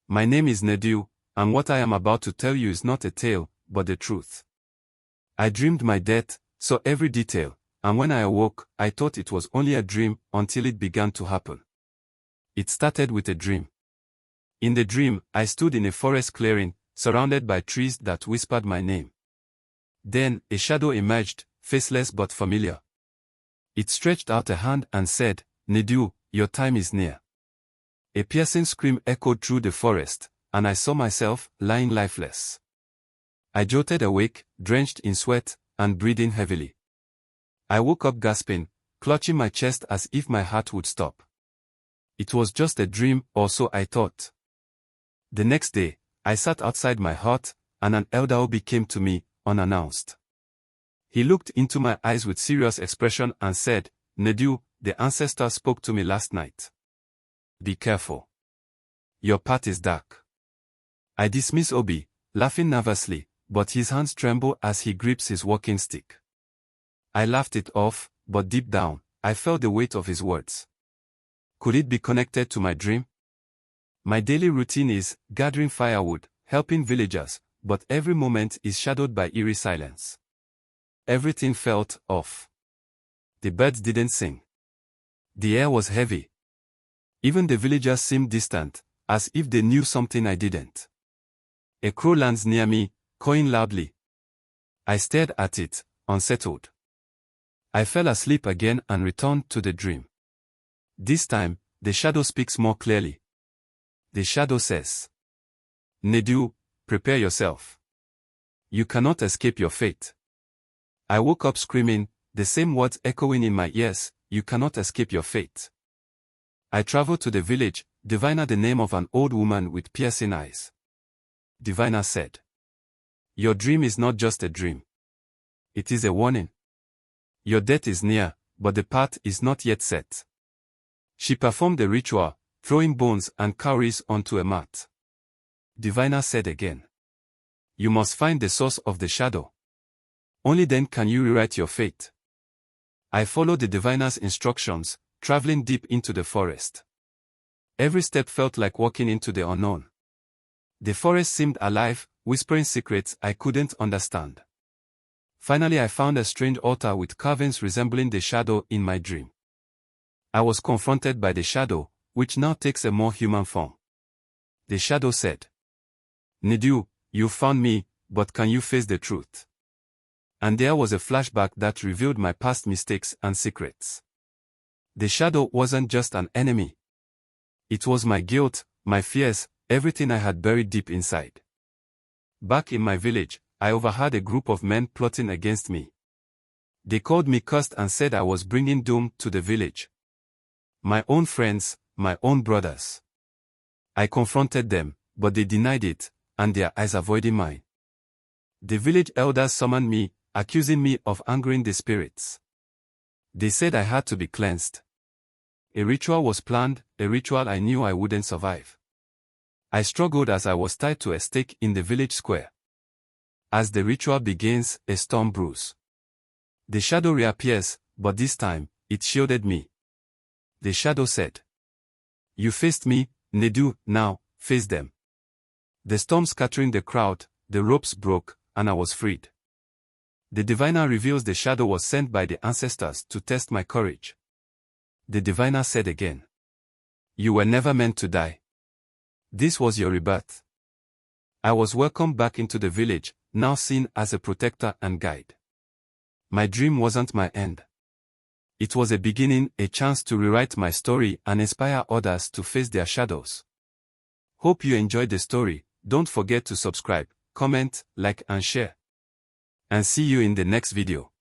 My name is Nedu, and what I am about to tell you is not a tale, but the truth. I dreamed my death, saw every detail, and when I awoke, I thought it was only a dream until it began to happen. It started with a dream. In the dream, I stood in a forest clearing, surrounded by trees that whispered my name. Then, a shadow emerged, faceless but familiar. It stretched out a hand and said, "Nedu, your time is near." A piercing scream echoed through the forest, and I saw myself, lying lifeless. I jolted awake, drenched in sweat, and breathing heavily. I woke up gasping, clutching my chest as if my heart would stop. It was just a dream, or so I thought. The next day, I sat outside my hut, and an elder Obi came to me, unannounced. He looked into my eyes with serious expression and said, "Nedu, the ancestor spoke to me last night. Be careful. Your path is dark." I dismiss Obi, laughing nervously, but his hands tremble as he grips his walking stick. I laughed it off, but deep down, I felt the weight of his words. Could it be connected to my dream? My daily routine is gathering firewood, helping villagers, but every moment is shadowed by eerie silence. Everything felt off. The birds didn't sing. The air was heavy. Even the villagers seemed distant, as if they knew something I didn't. A crow lands near me, cawing loudly. I stared at it, unsettled. I fell asleep again and returned to the dream. This time, the shadow speaks more clearly. The shadow says, "Nedu, prepare yourself. You cannot escape your fate." I woke up screaming, the same words echoing in my ears, "You cannot escape your fate." I traveled to the village, divining the name of an old woman with piercing eyes. Diviner said, "Your dream is not just a dream. It is a warning. Your death is near, but the path is not yet set." She performed the ritual, throwing bones and cowries onto a mat. Diviner said again, "You must find the source of the shadow. Only then can you rewrite your fate." I followed the diviner's instructions, traveling deep into the forest. Every step felt like walking into the unknown. The forest seemed alive, whispering secrets I couldn't understand. Finally I found a strange altar with carvings resembling the shadow in my dream. I was confronted by the shadow, which now takes a more human form. The shadow said, "Nedu, you found me, but can you face the truth?" And there was a flashback that revealed my past mistakes and secrets. The shadow wasn't just an enemy. It was my guilt, my fears, everything I had buried deep inside. Back in my village, I overheard a group of men plotting against me. They called me cursed and said I was bringing doom to the village. My own friends, my own brothers. I confronted them, but they denied it, and their eyes avoided mine. The village elders summoned me, accusing me of angering the spirits. They said I had to be cleansed. A ritual was planned, a ritual I knew I wouldn't survive. I struggled as I was tied to a stake in the village square. As the ritual begins, a storm brews. The shadow reappears, but this time, it shielded me. The shadow said, "You faced me, Nedu, now, face them." The storm scattering the crowd, the ropes broke, and I was freed. The diviner reveals the shadow was sent by the ancestors to test my courage. The diviner said again, "You were never meant to die. This was your rebirth." I was welcomed back into the village, now seen as a protector and guide. My dream wasn't my end. It was a beginning, a chance to rewrite my story and inspire others to face their shadows. Hope you enjoyed the story. Don't forget to subscribe, comment, like and share. And see you in the next video.